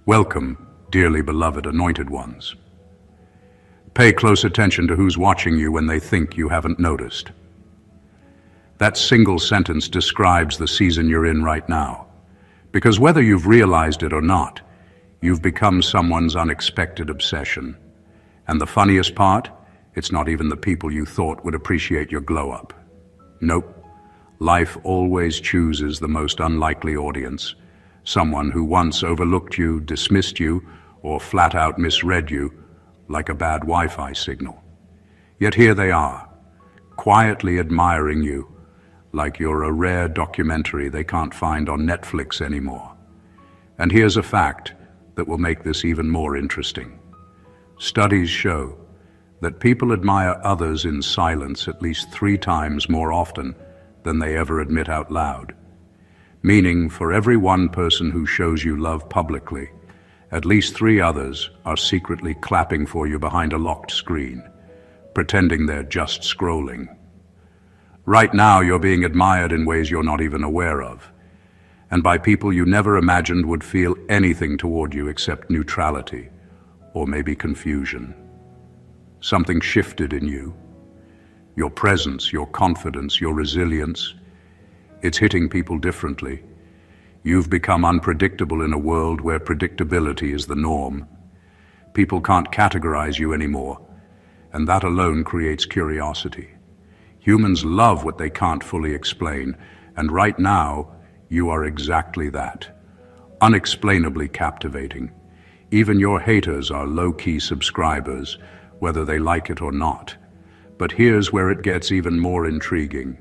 Welcome, dearly beloved anointed ones. Pay close attention to who's watching you when they think you haven't noticed. That single sentence describes the season you're in right now. Because whether you've realized it or not, you've become someone's unexpected obsession. And the funniest part, it's not even the people you thought would appreciate your glow-up. Nope. Life always chooses the most unlikely audience. Someone who once overlooked you, dismissed you, or flat out misread you like a bad Wi-Fi signal. Yet here they are, quietly admiring you like you're a rare documentary they can't find on Netflix anymore. And here's a fact that will make this even more interesting. Studies show that people admire others in silence at least 3 times more often than they ever admit out loud. Meaning, for every one person who shows you love publicly, at least 3 others are secretly clapping for you behind a locked screen, pretending they're just scrolling. Right now, you're being admired in ways you're not even aware of, and by people you never imagined would feel anything toward you except neutrality, or maybe confusion. Something shifted in you. Your presence, your confidence, your resilience, it's hitting people differently. You've become unpredictable in a world where predictability is the norm. People can't categorize you anymore, and that alone creates curiosity. Humans love what they can't fully explain, and right now, you are exactly that. Unexplainably captivating. Even your haters are low-key subscribers, whether they like it or not. But here's where it gets even more intriguing.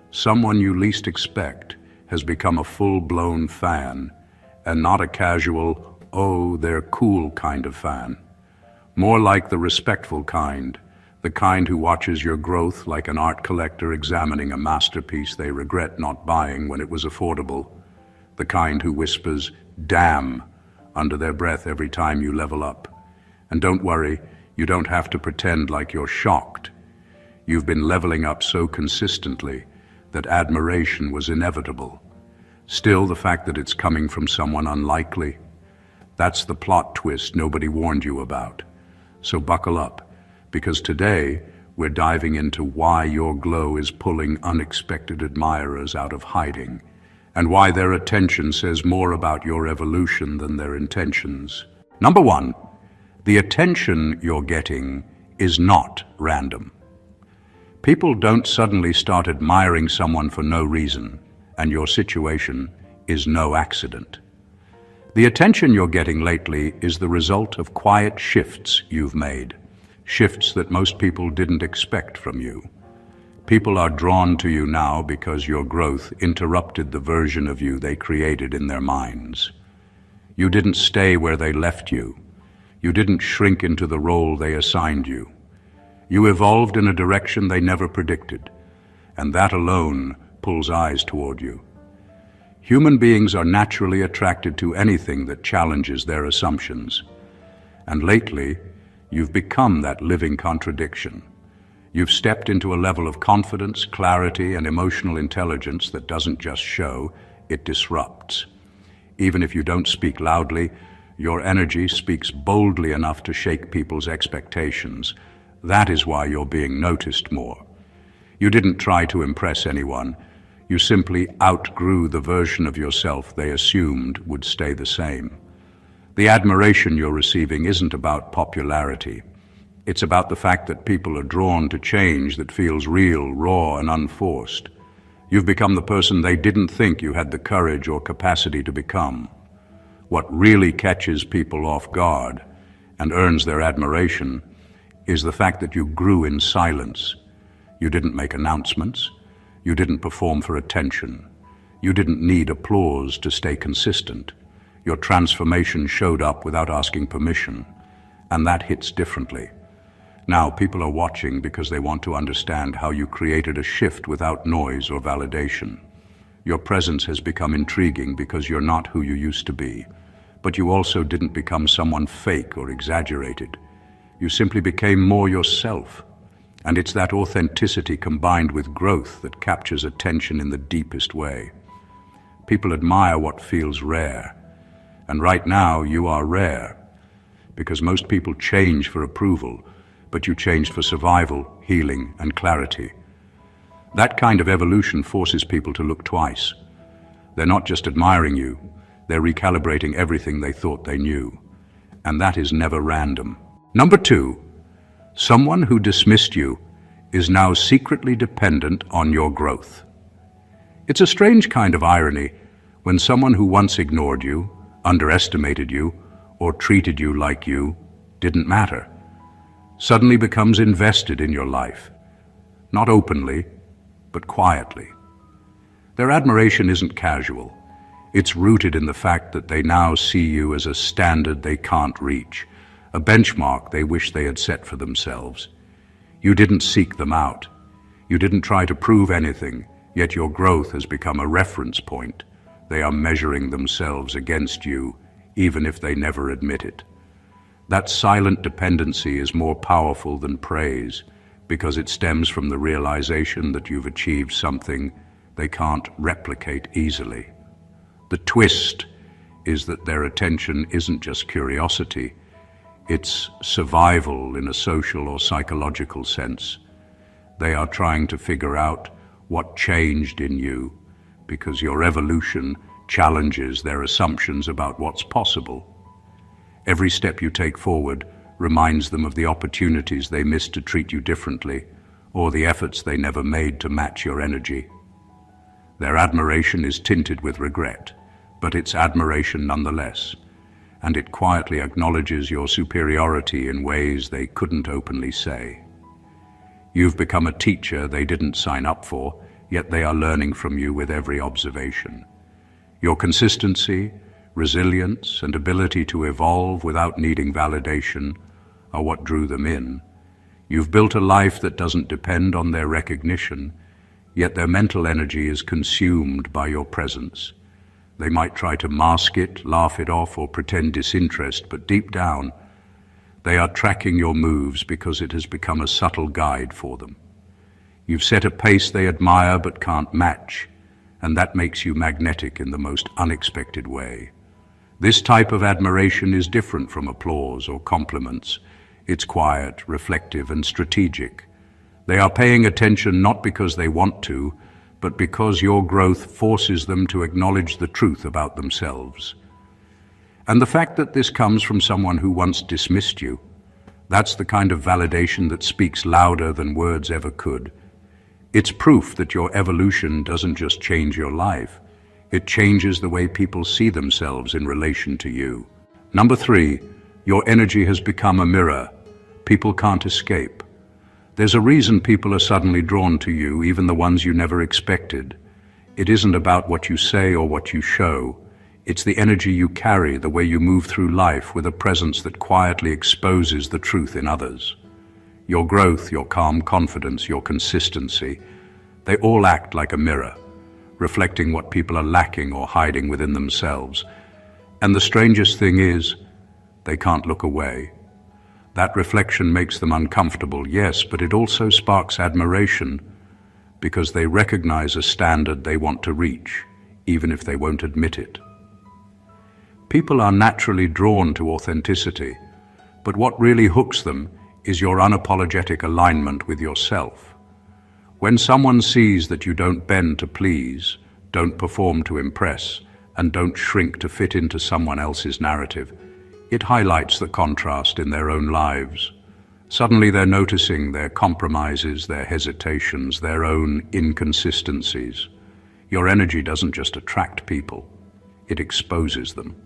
Someone you least expect has become a full-blown fan, and not a casual, oh, they're cool kind of fan. More like the respectful kind, the kind who watches your growth like an art collector examining a masterpiece they regret not buying when it was affordable. The kind who whispers, "damn," under their breath every time you level up. And don't worry, you don't have to pretend like you're shocked. You've been leveling up so consistently that admiration was inevitable. Still, the fact that it's coming from someone unlikely, that's the plot twist nobody warned you about. So buckle up, because today we're diving into why your glow is pulling unexpected admirers out of hiding, and why their attention says more about your evolution than their intentions. Number 1, the attention you're getting is not random. People don't suddenly start admiring someone for no reason, and your situation is no accident. The attention you're getting lately is the result of quiet shifts you've made, shifts that most people didn't expect from you. People are drawn to you now because your growth interrupted the version of you they created in their minds. You didn't stay where they left you. You didn't shrink into the role they assigned you. You evolved in a direction they never predicted, and that alone pulls eyes toward you. Human beings are naturally attracted to anything that challenges their assumptions. And lately, you've become that living contradiction. You've stepped into a level of confidence, clarity, and emotional intelligence that doesn't just show, it disrupts. Even if you don't speak loudly, your energy speaks boldly enough to shake people's expectations. That is why you're being noticed more. You didn't try to impress anyone. You simply outgrew the version of yourself they assumed would stay the same. The admiration you're receiving isn't about popularity. It's about the fact that people are drawn to change that feels real, raw, and unforced. You've become the person they didn't think you had the courage or capacity to become. What really catches people off guard and earns their admiration is the fact that you grew in silence. You didn't make announcements. You didn't perform for attention. You didn't need applause to stay consistent. Your transformation showed up without asking permission, and that hits differently. Now people are watching because they want to understand how you created a shift without noise or validation. Your presence has become intriguing because you're not who you used to be, but you also didn't become someone fake or exaggerated. You simply became more yourself. And it's that authenticity combined with growth that captures attention in the deepest way. People admire what feels rare. And right now, you are rare, because most people change for approval, but you changed for survival, healing, and clarity. That kind of evolution forces people to look twice. They're not just admiring you, they're recalibrating everything they thought they knew. And that is never random. Number 2, someone who dismissed you is now secretly dependent on your growth. It's a strange kind of irony when someone who once ignored you, underestimated you, or treated you like you didn't matter, suddenly becomes invested in your life. Not openly, but quietly. Their admiration isn't casual. It's rooted in the fact that they now see you as a standard they can't reach, a benchmark they wish they had set for themselves. You didn't seek them out. You didn't try to prove anything, yet your growth has become a reference point. They are measuring themselves against you, even if they never admit it. That silent dependency is more powerful than praise, because it stems from the realization that you've achieved something they can't replicate easily. The twist is that their attention isn't just curiosity, it's survival in a social or psychological sense. They are trying to figure out what changed in you, because your evolution challenges their assumptions about what's possible. Every step you take forward reminds them of the opportunities they missed to treat you differently, or the efforts they never made to match your energy. Their admiration is tinted with regret, but it's admiration nonetheless, and it quietly acknowledges your superiority in ways they couldn't openly say. You've become a teacher they didn't sign up for, yet they are learning from you with every observation. Your consistency, resilience, and ability to evolve without needing validation are what drew them in. You've built a life that doesn't depend on their recognition, yet their mental energy is consumed by your presence. They might try to mask it, laugh it off, or pretend disinterest, but deep down, they are tracking your moves because it has become a subtle guide for them. You've set a pace they admire but can't match, and that makes you magnetic in the most unexpected way. This type of admiration is different from applause or compliments. It's quiet, reflective, and strategic. They are paying attention not because they want to, but because your growth forces them to acknowledge the truth about themselves. And the fact that this comes from someone who once dismissed you, that's the kind of validation that speaks louder than words ever could. It's proof that your evolution doesn't just change your life, it changes the way people see themselves in relation to you. Number 3, your energy has become a mirror. People can't escape. There's a reason people are suddenly drawn to you, even the ones you never expected. It isn't about what you say or what you show. It's the energy you carry, the way you move through life with a presence that quietly exposes the truth in others. Your growth, your calm confidence, your consistency, they all act like a mirror, reflecting what people are lacking or hiding within themselves. And the strangest thing is, they can't look away. That reflection makes them uncomfortable, yes, but it also sparks admiration, because they recognize a standard they want to reach, even if they won't admit it. People are naturally drawn to authenticity, but what really hooks them is your unapologetic alignment with yourself. When someone sees that you don't bend to please, don't perform to impress, and don't shrink to fit into someone else's narrative, it highlights the contrast in their own lives. Suddenly they're noticing their compromises, their hesitations, their own inconsistencies. Your energy doesn't just attract people, it exposes them.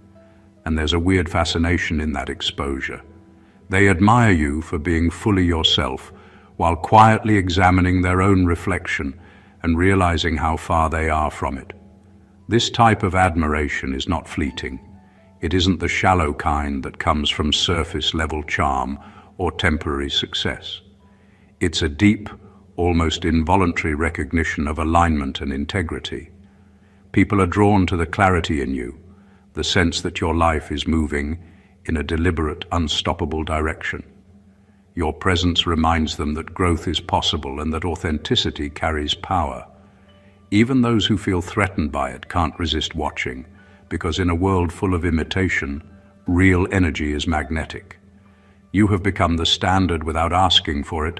And there's a weird fascination in that exposure. They admire you for being fully yourself, while quietly examining their own reflection and realizing how far they are from it. This type of admiration is not fleeting. It isn't the shallow kind that comes from surface-level charm or temporary success. It's a deep, almost involuntary recognition of alignment and integrity. People are drawn to the clarity in you, the sense that your life is moving in a deliberate, unstoppable direction. Your presence reminds them that growth is possible and that authenticity carries power. Even those who feel threatened by it can't resist watching, because in a world full of imitation, real energy is magnetic. You have become the standard without asking for it,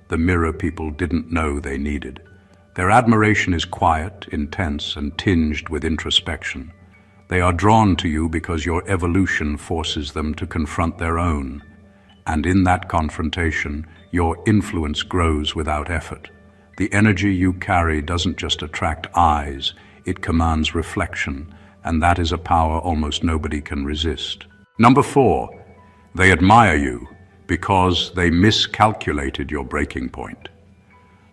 the mirror people didn't know they needed. Their admiration is quiet, intense, and tinged with introspection. They are drawn to you because your evolution forces them to confront their own. And in that confrontation, your influence grows without effort. The energy you carry doesn't just attract eyes, it commands reflection, and that is a power almost nobody can resist. Number 4, they admire you because they miscalculated your breaking point.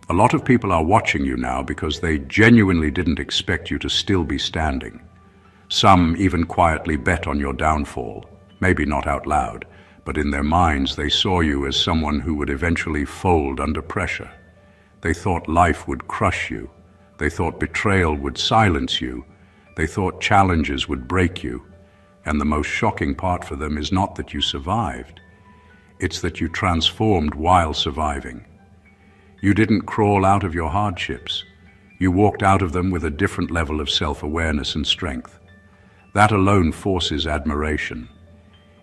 A lot of people are watching you now because they genuinely didn't expect you to still be standing. Some even quietly bet on your downfall, maybe not out loud, but in their minds they saw you as someone who would eventually fold under pressure. They thought life would crush you. They thought betrayal would silence you. They thought challenges would break you. And the most shocking part for them is not that you survived. It's that you transformed while surviving. You didn't crawl out of your hardships. You walked out of them with a different level of self-awareness and strength. That alone forces admiration,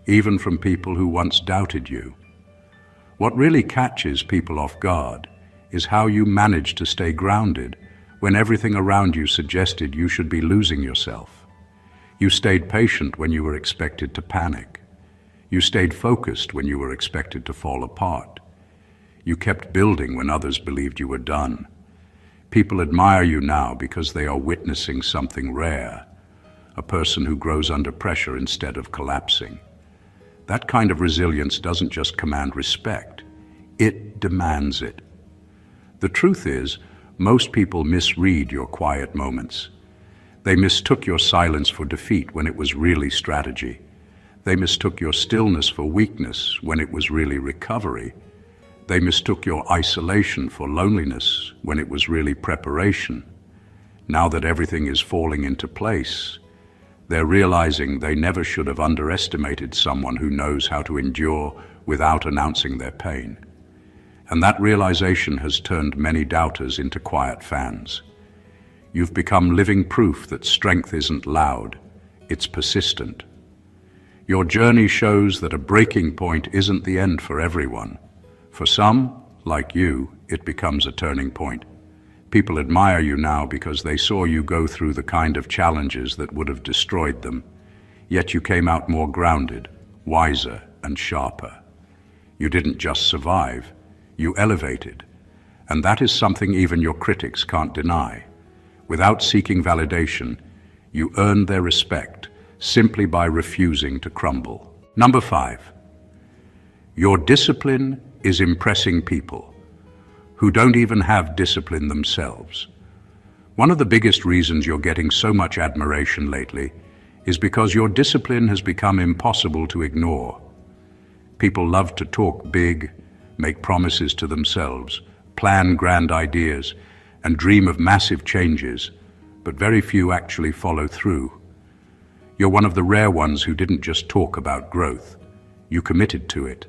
even from people who once doubted you. What really catches people off guard is how you managed to stay grounded when everything around you suggested you should be losing yourself. You stayed patient when you were expected to panic. You stayed focused when you were expected to fall apart. You kept building when others believed you were done. People admire you now because they are witnessing something rare, a person who grows under pressure instead of collapsing. That kind of resilience doesn't just command respect, it demands it. The truth is, most people misread your quiet moments. They mistook your silence for defeat when it was really strategy. They mistook your stillness for weakness when it was really recovery. They mistook your isolation for loneliness when it was really preparation. Now that everything is falling into place, they're realizing they never should have underestimated someone who knows how to endure without announcing their pain. And that realization has turned many doubters into quiet fans. You've become living proof that strength isn't loud, it's persistent. Your journey shows that a breaking point isn't the end for everyone. For some, like you, it becomes a turning point. People admire you now because they saw you go through the kind of challenges that would have destroyed them. Yet you came out more grounded, wiser, and sharper. You didn't just survive, you elevated. And that is something even your critics can't deny. Without seeking validation, you earned their respect simply by refusing to crumble. Number 5, your discipline is impressing people who don't even have discipline themselves. One of the biggest reasons you're getting so much admiration lately is because your discipline has become impossible to ignore. People love to talk big, make promises to themselves, plan grand ideas, and dream of massive changes, but very few actually follow through. You're one of the rare ones who didn't just talk about growth. You committed to it.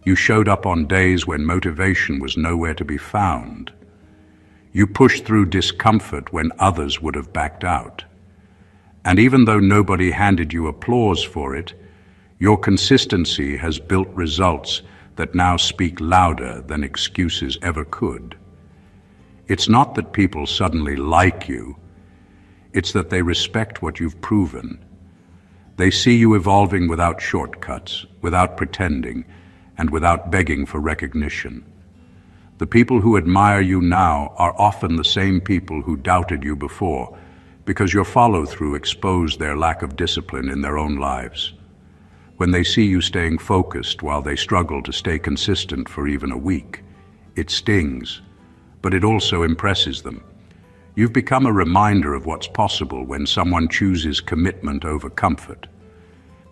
You showed up on days when motivation was nowhere to be found. You pushed through discomfort when others would have backed out. And even though nobody handed you applause for it, your consistency has built results that now speak louder than excuses ever could. It's not that people suddenly like you, it's that they respect what you've proven. They see you evolving without shortcuts, without pretending, and without begging for recognition. The people who admire you now are often the same people who doubted you before, because your follow-through exposed their lack of discipline in their own lives. When they see you staying focused while they struggle to stay consistent for even a week, it stings, but it also impresses them. You've become a reminder of what's possible when someone chooses commitment over comfort.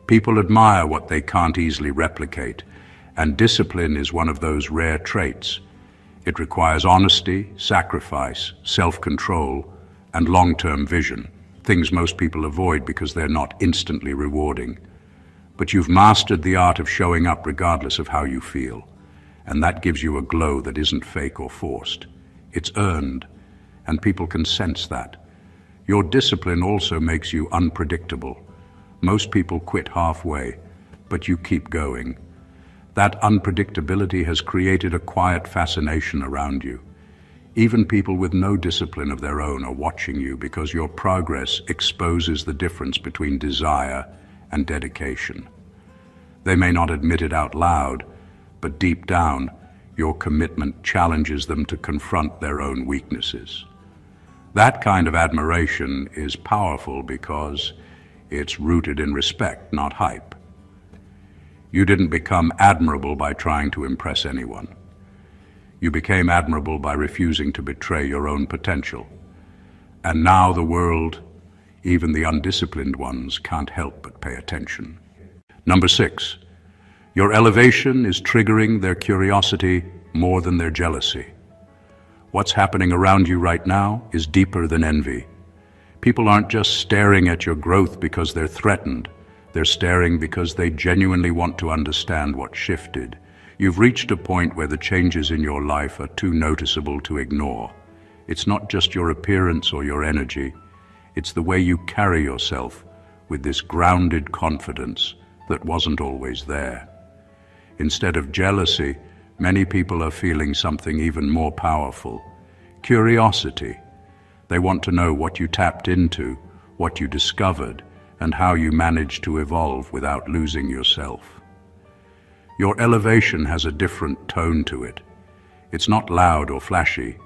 People admire what they can't easily replicate, and discipline is one of those rare traits. It requires honesty, sacrifice, self-control, and long-term vision, things most people avoid because they're not instantly rewarding. But you've mastered the art of showing up regardless of how you feel, and that gives you a glow that isn't fake or forced. It's earned, and people can sense that. Your discipline also makes you unpredictable. Most people quit halfway, but you keep going. That unpredictability has created a quiet fascination around you. Even people with no discipline of their own are watching you because your progress exposes the difference between desire and dedication. They may not admit it out loud, but deep down, your commitment challenges them to confront their own weaknesses. That kind of admiration is powerful because it's rooted in respect, not hype. You didn't become admirable by trying to impress anyone. You became admirable by refusing to betray your own potential. And now the world, even the undisciplined ones, can't help but pay attention. Number 6, your elevation is triggering their curiosity more than their jealousy. What's happening around you right now is deeper than envy. People aren't just staring at your growth because they're threatened. They're staring because they genuinely want to understand what shifted. You've reached a point where the changes in your life are too noticeable to ignore. It's not just your appearance or your energy. It's the way you carry yourself with this grounded confidence that wasn't always there. Instead of jealousy, many people are feeling something even more powerful: curiosity. They want to know what you tapped into, what you discovered, and how you managed to evolve without losing yourself. Your elevation has a different tone to it. It's not loud or flashy.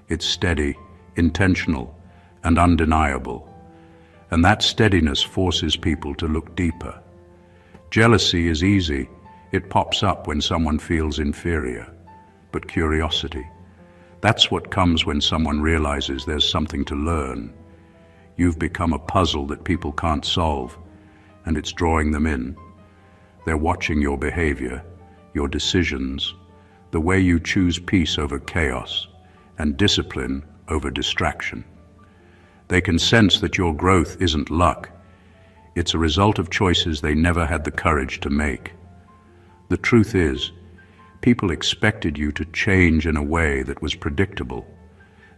It's steady, intentional, and undeniable. And that steadiness forces people to look deeper. Jealousy is easy. It pops up when someone feels inferior. But curiosity, that's what comes when someone realizes there's something to learn. You've become a puzzle that people can't solve, and it's drawing them in. They're watching your behavior, your decisions, the way you choose peace over chaos, and discipline over distraction. They can sense that your growth isn't luck. It's a result of choices they never had the courage to make. The truth is, people expected you to change in a way that was predictable.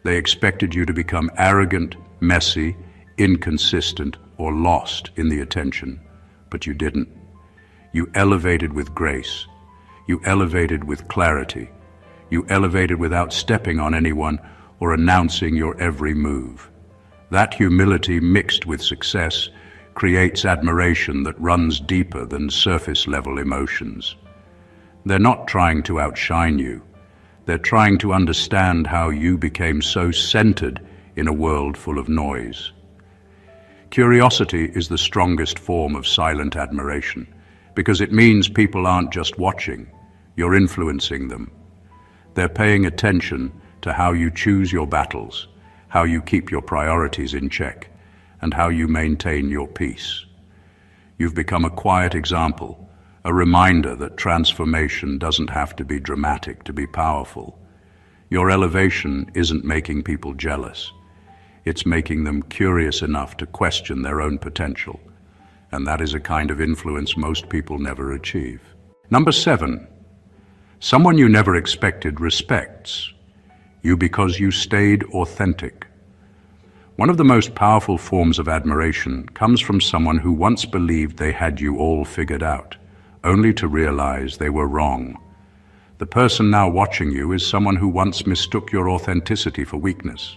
They expected you to become arrogant, messy, inconsistent, or lost in the attention, but you didn't. You elevated with grace. You elevated with clarity. You elevated without stepping on anyone or announcing your every move. That humility mixed with success creates admiration that runs deeper than surface-level emotions. They're not trying to outshine you. They're trying to understand how you became so centered in a world full of noise. Curiosity is the strongest form of silent admiration because it means people aren't just watching, you're influencing them. They're paying attention to how you choose your battles, how you keep your priorities in check, and how you maintain your peace. You've become a quiet example, a reminder that transformation doesn't have to be dramatic to be powerful. Your elevation isn't making people jealous. It's making them curious enough to question their own potential. And that is a kind of influence most people never achieve. Number 7, someone you never expected respects you because you stayed authentic. One of the most powerful forms of admiration comes from someone who once believed they had you all figured out, only to realize they were wrong. The person now watching you is someone who once mistook your authenticity for weakness.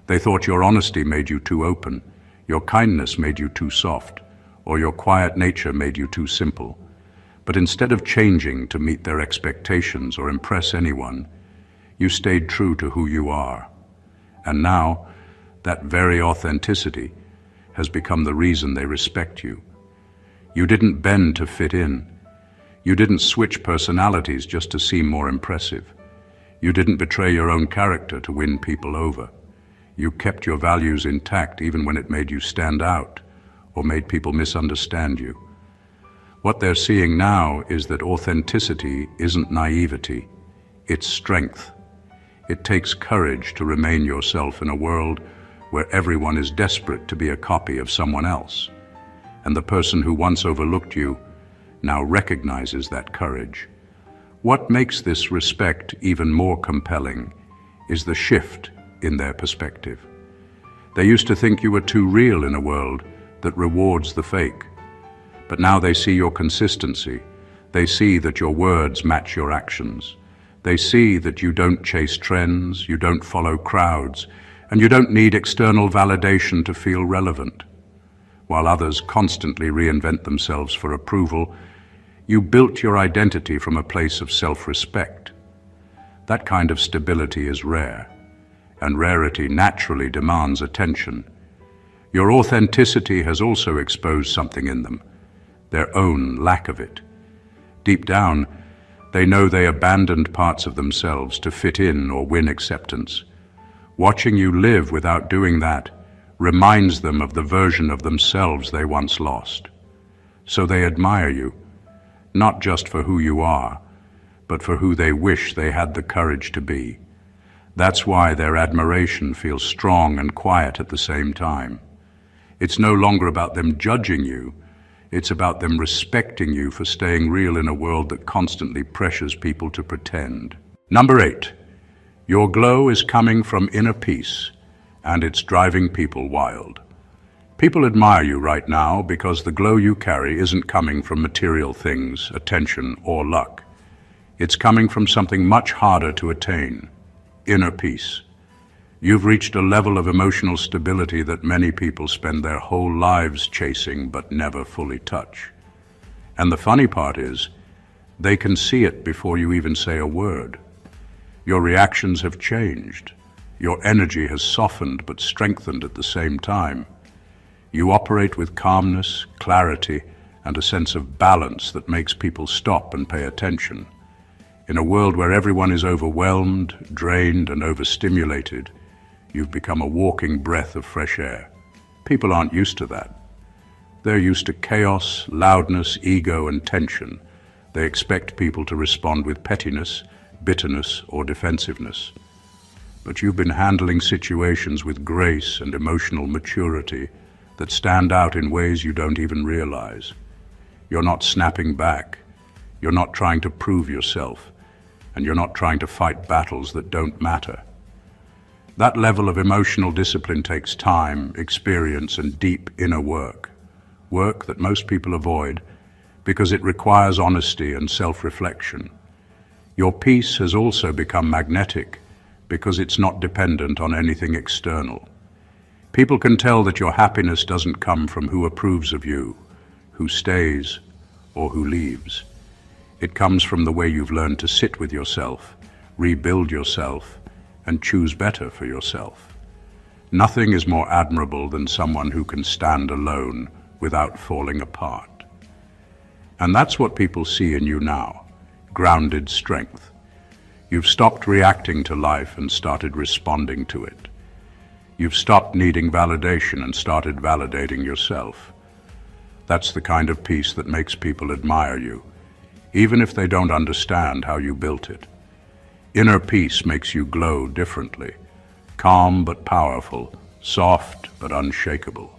They thought your honesty made you too open, your kindness made you too soft, or your quiet nature made you too simple. But instead of changing to meet their expectations or impress anyone, you stayed true to who you are. And now, that very authenticity has become the reason they respect you. You didn't bend to fit in. You didn't switch personalities just to seem more impressive. You didn't betray your own character to win people over. You kept your values intact even when it made you stand out or made people misunderstand you. What they're seeing now is that authenticity isn't naivety, it's strength. It takes courage to remain yourself in a world where everyone is desperate to be a copy of someone else. And the person who once overlooked you now recognizes that courage. What makes this respect even more compelling is the shift in their perspective. They used to think you were too real in a world that rewards the fake. But now they see your consistency. They see that your words match your actions. They see that you don't chase trends, you don't follow crowds, and you don't need external validation to feel relevant. While others constantly reinvent themselves for approval, you built your identity from a place of self-respect. That kind of stability is rare, and rarity naturally demands attention. Your authenticity has also exposed something in them, their own lack of it. Deep down, they know they abandoned parts of themselves to fit in or win acceptance. Watching you live without doing that reminds them of the version of themselves they once lost. So they admire you, not just for who you are, but for who they wish they had the courage to be. That's why their admiration feels strong and quiet at the same time. It's no longer about them judging you, it's about them respecting you for staying real in a world that constantly pressures people to pretend. Number 8, your glow is coming from inner peace, and it's driving people wild. People admire you right now because the glow you carry isn't coming from material things, attention, or luck. It's coming from something much harder to attain, inner peace. You've reached a level of emotional stability that many people spend their whole lives chasing but never fully touch. And the funny part is, they can see it before you even say a word. Your reactions have changed. Your energy has softened but strengthened at the same time. You operate with calmness, clarity, and a sense of balance that makes people stop and pay attention. In a world where everyone is overwhelmed, drained, and overstimulated, you've become a walking breath of fresh air. People aren't used to that. They're used to chaos, loudness, ego, and tension. They expect people to respond with pettiness, bitterness, or defensiveness. But you've been handling situations with grace and emotional maturity that stand out in ways you don't even realize. You're not snapping back. You're not trying to prove yourself. And you're not trying to fight battles that don't matter. That level of emotional discipline takes time, experience, and deep inner work. Work that most people avoid because it requires honesty and self-reflection. Your peace has also become magnetic because it's not dependent on anything external. People can tell that your happiness doesn't come from who approves of you, who stays, or who leaves. It comes from the way you've learned to sit with yourself, rebuild yourself, and choose better for yourself. Nothing is more admirable than someone who can stand alone without falling apart. And that's what people see in you now, grounded strength. You've stopped reacting to life and started responding to it. You've stopped needing validation and started validating yourself. That's the kind of peace that makes people admire you, even if they don't understand how you built it. Inner peace makes you glow differently, calm but powerful, soft but unshakable.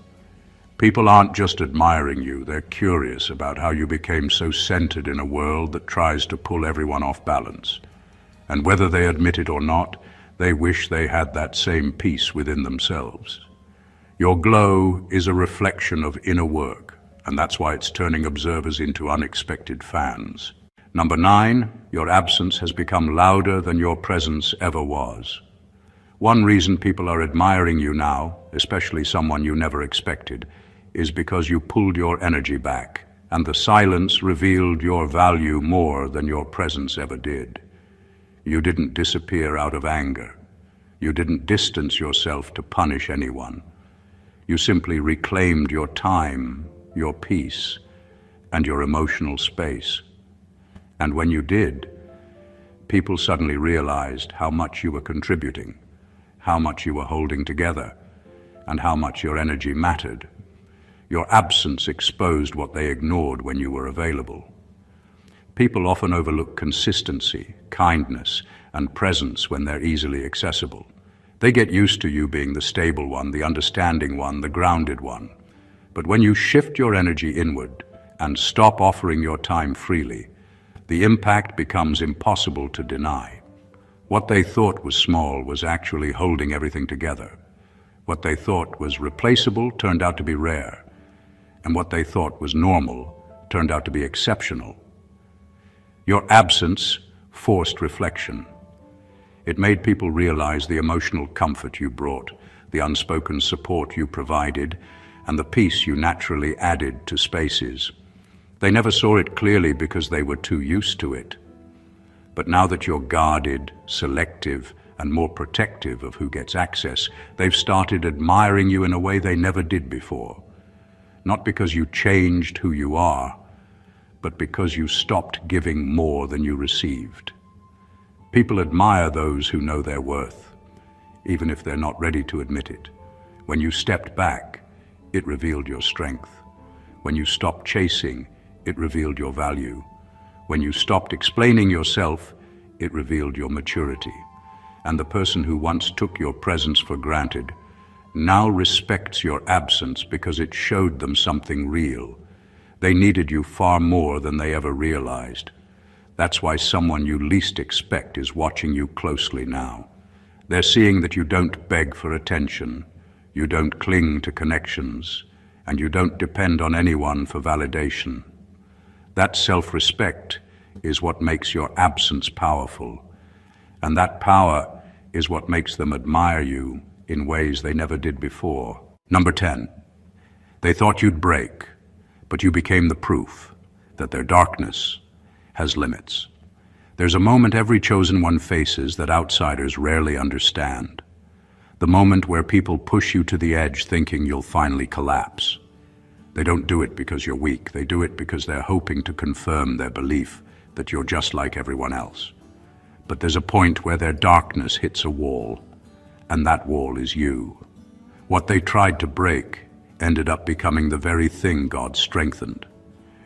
People aren't just admiring you, they're curious about how you became so centered in a world that tries to pull everyone off balance. And whether they admit it or not, they wish they had that same peace within themselves. Your glow is a reflection of inner work, and that's why it's turning observers into unexpected fans. Number 9, your absence has become louder than your presence ever was. One reason people are admiring you now, especially someone you never expected, is because you pulled your energy back, and the silence revealed your value more than your presence ever did. You didn't disappear out of anger. You didn't distance yourself to punish anyone. You simply reclaimed your time, your peace, and your emotional space. And when you did, people suddenly realized how much you were contributing, how much you were holding together, and how much your energy mattered. Your absence exposed what they ignored when you were available. People often overlook consistency, kindness, and presence when they're easily accessible. They get used to you being the stable one, the understanding one, the grounded one. But when you shift your energy inward and stop offering your time freely, the impact becomes impossible to deny. What they thought was small was actually holding everything together. What they thought was replaceable turned out to be rare, and what they thought was normal turned out to be exceptional. Your absence forced reflection. It made people realize the emotional comfort you brought, the unspoken support you provided, and the peace you naturally added to spaces. They never saw it clearly because they were too used to it. But now that you're guarded, selective, and more protective of who gets access, they've started admiring you in a way they never did before. Not because you changed who you are, but because you stopped giving more than you received. People admire those who know their worth, even if they're not ready to admit it. When you stepped back, it revealed your strength. When you stopped chasing, it revealed your value. When you stopped explaining yourself, it revealed your maturity. And the person who once took your presence for granted now respects your absence because it showed them something real. They needed you far more than they ever realized. That's why someone you least expect is watching you closely now. They're seeing that you don't beg for attention, you don't cling to connections, and you don't depend on anyone for validation. That self-respect is what makes your absence powerful, and that power is what makes them admire you in ways they never did before. Number 10. They thought you'd break, but you became the proof that their darkness has limits. There's a moment every chosen one faces that outsiders rarely understand. The moment where people push you to the edge thinking you'll finally collapse. They don't do it because you're weak. They do it because they're hoping to confirm their belief that you're just like everyone else. But there's a point where their darkness hits a wall, and that wall is you. What they tried to break ended up becoming the very thing God strengthened.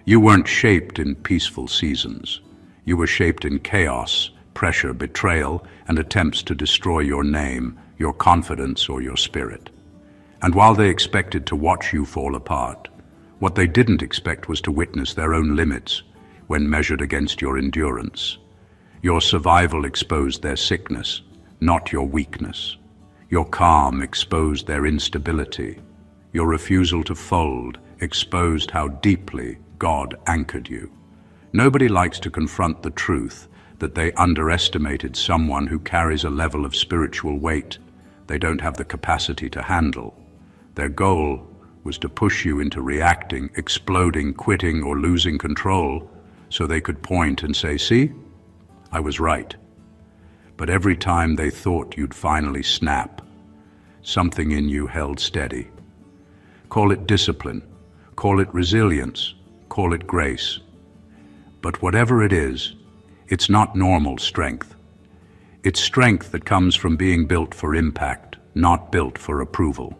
You weren't shaped in peaceful seasons. You were shaped in chaos, pressure, betrayal, and attempts to destroy your name, your confidence, or your spirit. And while they expected to watch you fall apart, what they didn't expect was to witness their own limits when measured against your endurance. Your survival exposed their sickness, not your weakness. Your calm exposed their instability. Your refusal to fold exposed how deeply God anchored you. Nobody likes to confront the truth that they underestimated someone who carries a level of spiritual weight they don't have the capacity to handle. Their goal was to push you into reacting, exploding, quitting, or losing control so they could point and say, "See, I was right." But every time they thought you'd finally snap, something in you held steady. Call it discipline, call it resilience, call it grace. But whatever it is, it's not normal strength. It's strength that comes from being built for impact, not built for approval.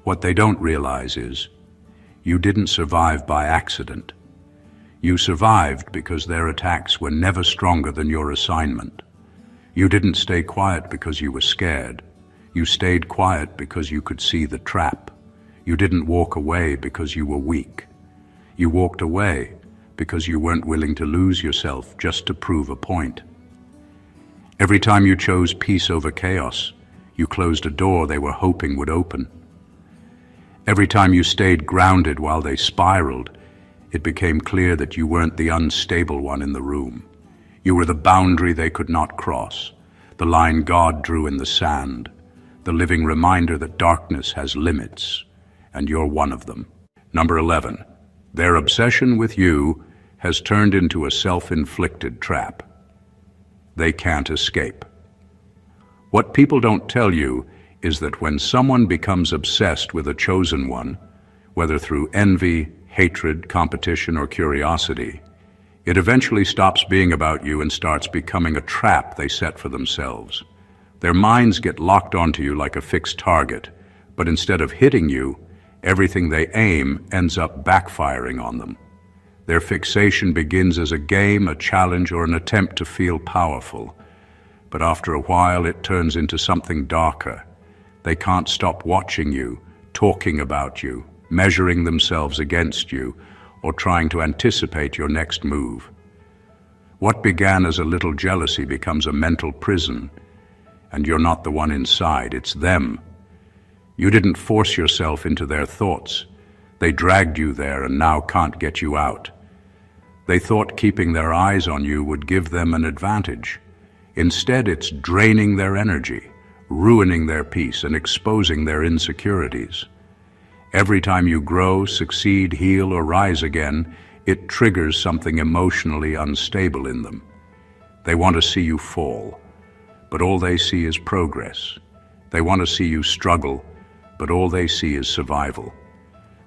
What they don't realize is, you didn't survive by accident. You survived because their attacks were never stronger than your assignment. You didn't stay quiet because you were scared. You stayed quiet because you could see the trap. You didn't walk away because you were weak. You walked away because you weren't willing to lose yourself just to prove a point. Every time you chose peace over chaos, you closed a door they were hoping would open. Every time you stayed grounded while they spiraled, it became clear that you weren't the unstable one in the room. You were the boundary they could not cross, the line God drew in the sand, the living reminder that darkness has limits, and you're one of them. Number 11. Their obsession with you has turned into a self-inflicted trap. They can't escape. What people don't tell you is that when someone becomes obsessed with a chosen one, whether through envy, hatred, competition, or curiosity, it eventually stops being about you and starts becoming a trap they set for themselves. Their minds get locked onto you like a fixed target, but instead of hitting you, everything they aim ends up backfiring on them. Their fixation begins as a game, a challenge, or an attempt to feel powerful. But after a while, it turns into something darker. They can't stop watching you, talking about you, measuring themselves against you, or trying to anticipate your next move. What began as a little jealousy becomes a mental prison, and you're not the one inside, it's them. You didn't force yourself into their thoughts. They dragged you there and now can't get you out. They thought keeping their eyes on you would give them an advantage. Instead, it's draining their energy, ruining their peace, and exposing their insecurities. Every time you grow, succeed, heal, or rise again, it triggers something emotionally unstable in them. They want to see you fall, but all they see is progress. They want to see you struggle, but all they see is survival.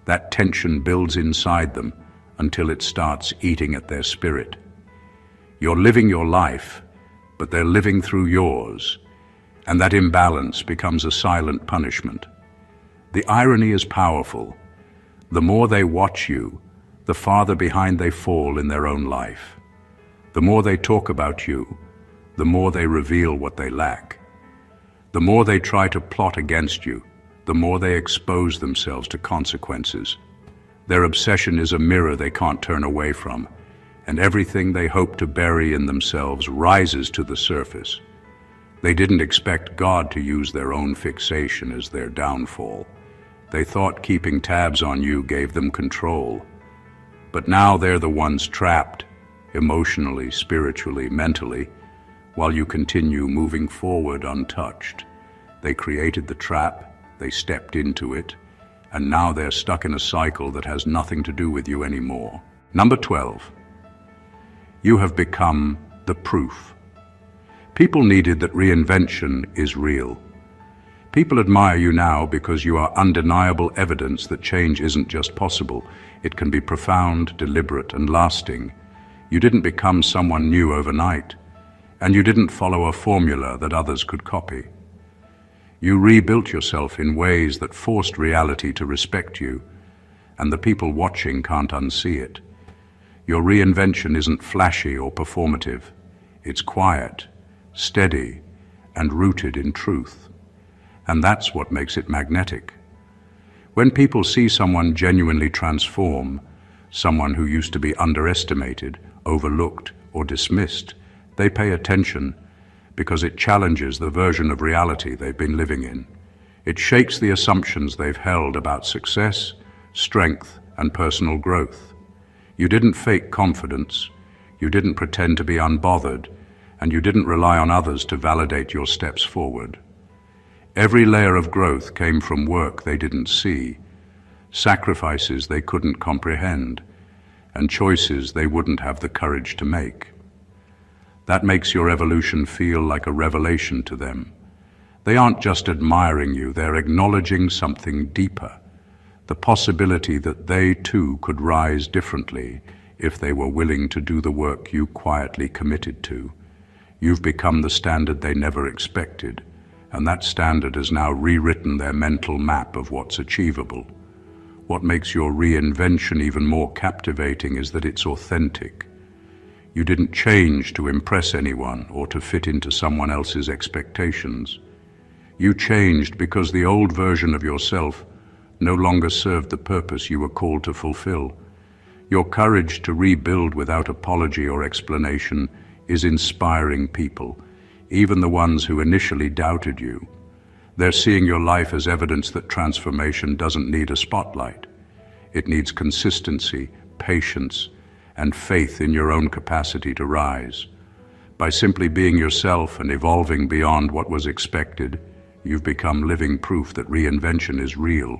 That tension builds inside them until it starts eating at their spirit. You're living your life, but they're living through yours, and that imbalance becomes a silent punishment. The irony is powerful. The more they watch you, the farther behind they fall in their own life. The more they talk about you, the more they reveal what they lack. The more they try to plot against you, the more they expose themselves to consequences. Their obsession is a mirror they can't turn away from, and everything they hope to bury in themselves rises to the surface. They didn't expect God to use their own fixation as their downfall. They thought keeping tabs on you gave them control. But now they're the ones trapped, emotionally, spiritually, mentally, while you continue moving forward untouched. They created the trap, they stepped into it, and now they're stuck in a cycle that has nothing to do with you anymore. Number 12. You have become the proof. People needed that reinvention is real. People admire you now because you are undeniable evidence that change isn't just possible. It can be profound, deliberate, and lasting. You didn't become someone new overnight, and you didn't follow a formula that others could copy. You rebuilt yourself in ways that forced reality to respect you, and the people watching can't unsee it. Your reinvention isn't flashy or performative. It's quiet, steady, and rooted in truth. And that's what makes it magnetic. When people see someone genuinely transform, someone who used to be underestimated, overlooked, or dismissed, they pay attention because it challenges the version of reality they've been living in. It shakes the assumptions they've held about success, strength, and personal growth. You didn't fake confidence, you didn't pretend to be unbothered, and you didn't rely on others to validate your steps forward. Every layer of growth came from work they didn't see, sacrifices they couldn't comprehend, and choices they wouldn't have the courage to make. That makes your evolution feel like a revelation to them. They aren't just admiring you, they're acknowledging something deeper, the possibility that they too could rise differently if they were willing to do the work you quietly committed to. You've become the standard they never expected, and that standard has now rewritten their mental map of what's achievable. What makes your reinvention even more captivating is that it's authentic. You didn't change to impress anyone or to fit into someone else's expectations. You changed because the old version of yourself no longer served the purpose you were called to fulfill. Your courage to rebuild without apology or explanation is inspiring people, even the ones who initially doubted you. They're seeing your life as evidence that transformation doesn't need a spotlight. It needs consistency, patience, and faith in your own capacity to rise. By simply being yourself and evolving beyond what was expected, you've become living proof that reinvention is real,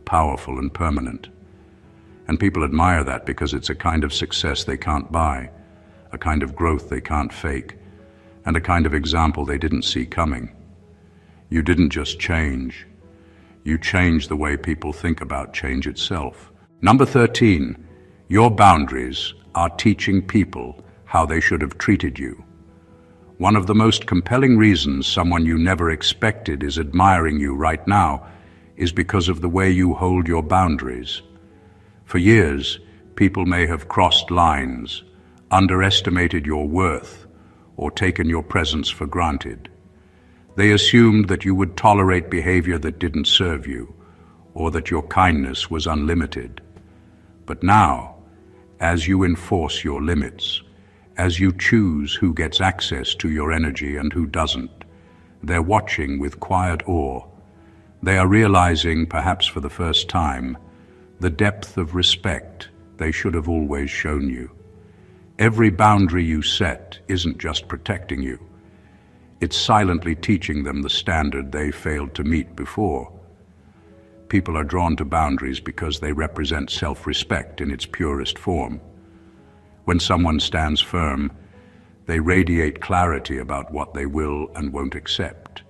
powerful, and permanent. And people admire that because it's a kind of success they can't buy, a kind of growth they can't fake, and a kind of example they didn't see coming. You didn't just change. You changed the way people think about change itself. Number 13. Your boundaries are teaching people how they should have treated you. One of the most compelling reasons someone you never expected is admiring you right now is because of the way you hold your boundaries. For years, people may have crossed lines, underestimated your worth, or taken your presence for granted. They assumed that you would tolerate behavior that didn't serve you, or that your kindness was unlimited. But now, as you enforce your limits, as you choose who gets access to your energy and who doesn't, they're watching with quiet awe. They are realizing, perhaps for the first time, the depth of respect they should have always shown you. Every boundary you set isn't just protecting you. It's silently teaching them the standard they failed to meet before. People are drawn to boundaries because they represent self-respect in its purest form. When someone stands firm, they radiate clarity about what they will and won't accept.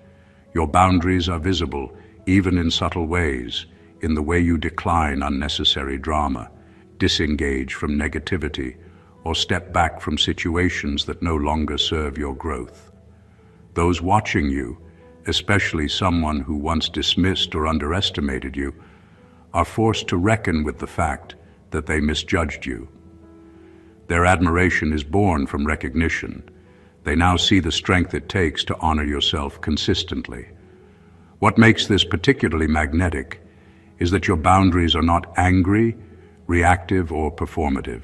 Your boundaries are visible, even in subtle ways, in the way you decline unnecessary drama, disengage from negativity, or step back from situations that no longer serve your growth. Those watching you, especially someone who once dismissed or underestimated you, are forced to reckon with the fact that they misjudged you. Their admiration is born from recognition. They now see the strength it takes to honor yourself consistently. What makes this particularly magnetic is that your boundaries are not angry, reactive, or performative.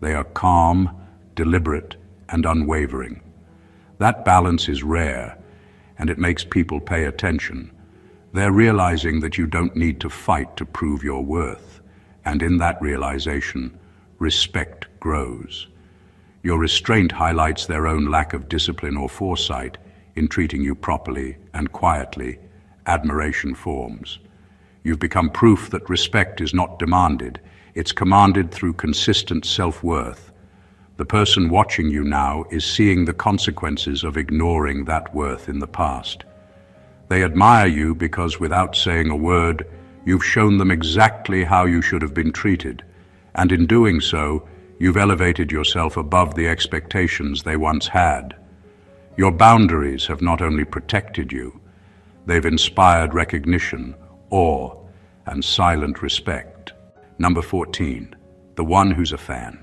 They are calm, deliberate, and unwavering. That balance is rare, and it makes people pay attention. They're realizing that you don't need to fight to prove your worth, and in that realization, respect grows. Your restraint highlights their own lack of discipline or foresight in treating you properly and quietly. Admiration forms. You've become proof that respect is not demanded, it's commanded through consistent self-worth. The person watching you now is seeing the consequences of ignoring that worth in the past. They admire you because, without saying a word, you've shown them exactly how you should have been treated, and in doing so, you've elevated yourself above the expectations they once had. Your boundaries have not only protected you, they've inspired recognition, awe, and silent respect. Number 14, the one who's a fan.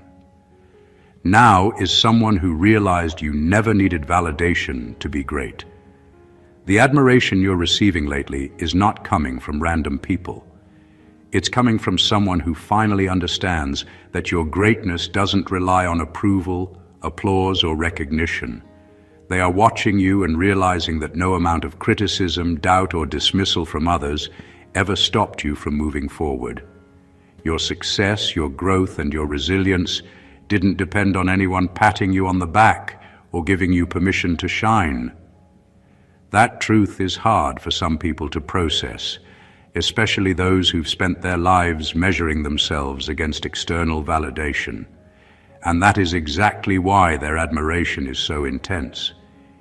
Now is someone who realized you never needed validation to be great. The admiration you're receiving lately is not coming from random people. It's coming from someone who finally understands that your greatness doesn't rely on approval, applause, or recognition. They are watching you and realizing that no amount of criticism, doubt, or dismissal from others ever stopped you from moving forward. Your success, your growth, and your resilience didn't depend on anyone patting you on the back or giving you permission to shine. That truth is hard for some people to process, especially those who've spent their lives measuring themselves against external validation. And that is exactly why their admiration is so intense.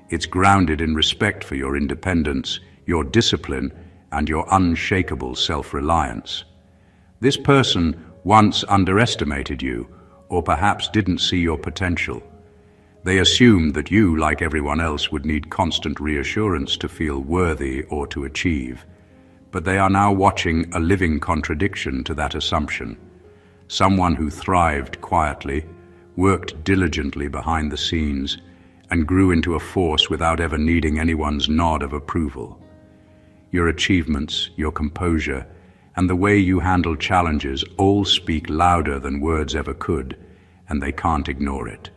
It's grounded in respect for your independence, your discipline, and your unshakable self-reliance. This person once underestimated you, or perhaps didn't see your potential. They assumed that you, like everyone else, would need constant reassurance to feel worthy or to achieve. But they are now watching a living contradiction to that assumption. Someone who thrived quietly, worked diligently behind the scenes, and grew into a force without ever needing anyone's nod of approval. Your achievements, your composure, and the way you handle challenges all speak louder than words ever could, and they can't ignore it.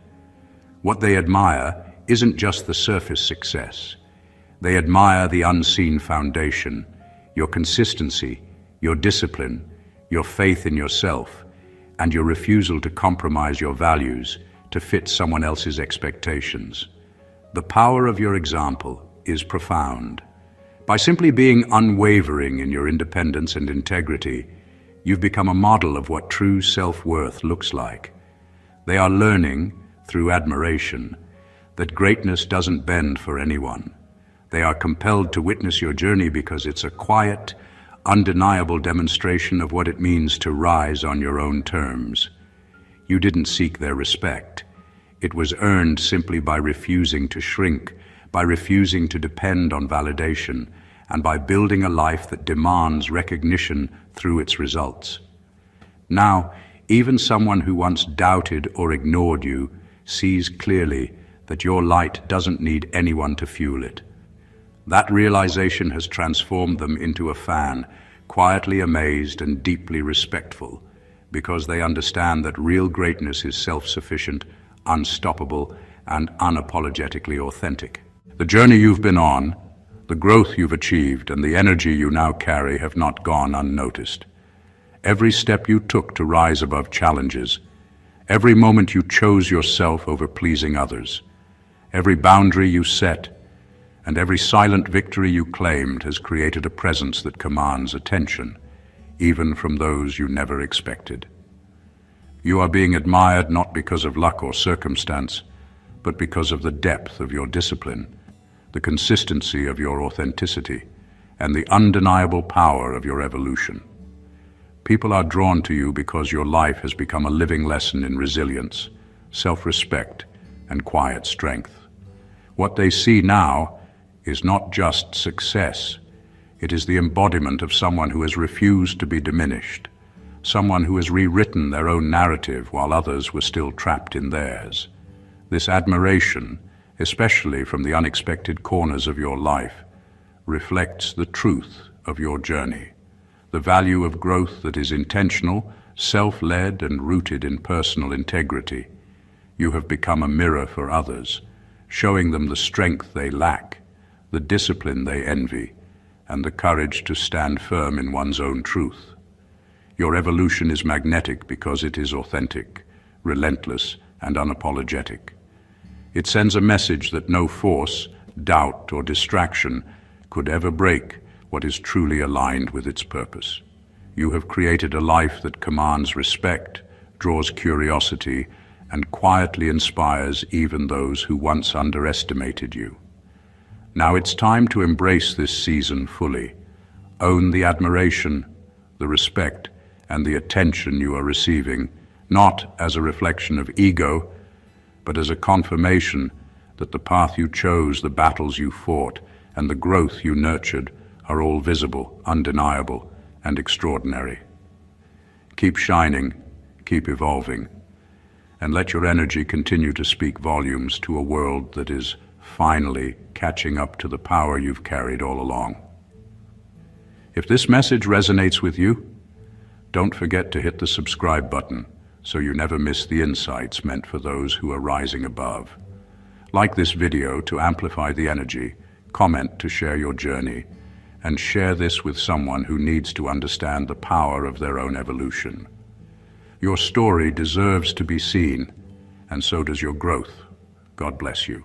What they admire isn't just the surface success. They admire the unseen foundation, your consistency, your discipline, your faith in yourself, and your refusal to compromise your values to fit someone else's expectations. The power of your example is profound. By simply being unwavering in your independence and integrity, you've become a model of what true self-worth looks like. They are learning, through admiration, that greatness doesn't bend for anyone. They are compelled to witness your journey because it's a quiet, undeniable demonstration of what it means to rise on your own terms. You didn't seek their respect. It was earned simply by refusing to shrink, by refusing to depend on validation, and by building a life that demands recognition through its results. Now, even someone who once doubted or ignored you sees clearly that your light doesn't need anyone to fuel it. That realization has transformed them into a fan, quietly amazed and deeply respectful, because they understand that real greatness is self-sufficient, unstoppable, and unapologetically authentic. The journey you've been on, The growth you've achieved and the energy you now carry have not gone unnoticed. Every step you took to rise above challenges, every moment you chose yourself over pleasing others, every boundary you set, and every silent victory you claimed has created a presence that commands attention, even from those you never expected. You are being admired not because of luck or circumstance, but because of the depth of your discipline, the consistency of your authenticity, and the undeniable power of your evolution. People are drawn to you because your life has become a living lesson in resilience, self-respect, and quiet strength. What they see now is not just success. It is the embodiment of someone who has refused to be diminished, someone who has rewritten their own narrative while others were still trapped in theirs. This admiration, especially from the unexpected corners of your life, reflects the truth of your journey, the value of growth that is intentional, self-led, and rooted in personal integrity. You have become a mirror for others, showing them the strength they lack, the discipline they envy, and the courage to stand firm in one's own truth. Your evolution is magnetic because it is authentic, relentless, and unapologetic. It sends a message that no force, doubt, or distraction could ever break what is truly aligned with its purpose. You have created a life that commands respect, draws curiosity, and quietly inspires even those who once underestimated you. Now it's time to embrace this season fully. Own the admiration, the respect, and the attention you are receiving, not as a reflection of ego, but as a confirmation that the path you chose, the battles you fought, and the growth you nurtured are all visible, undeniable, and extraordinary. Keep shining, keep evolving, and let your energy continue to speak volumes to a world that is finally catching up to the power you've carried all along. If this message resonates with you, don't forget to hit the subscribe button so you never miss the insights meant for those who are rising above. Like this video to amplify the energy, comment to share your journey, and share this with someone who needs to understand the power of their own evolution. Your story deserves to be seen, and so does your growth. God bless you.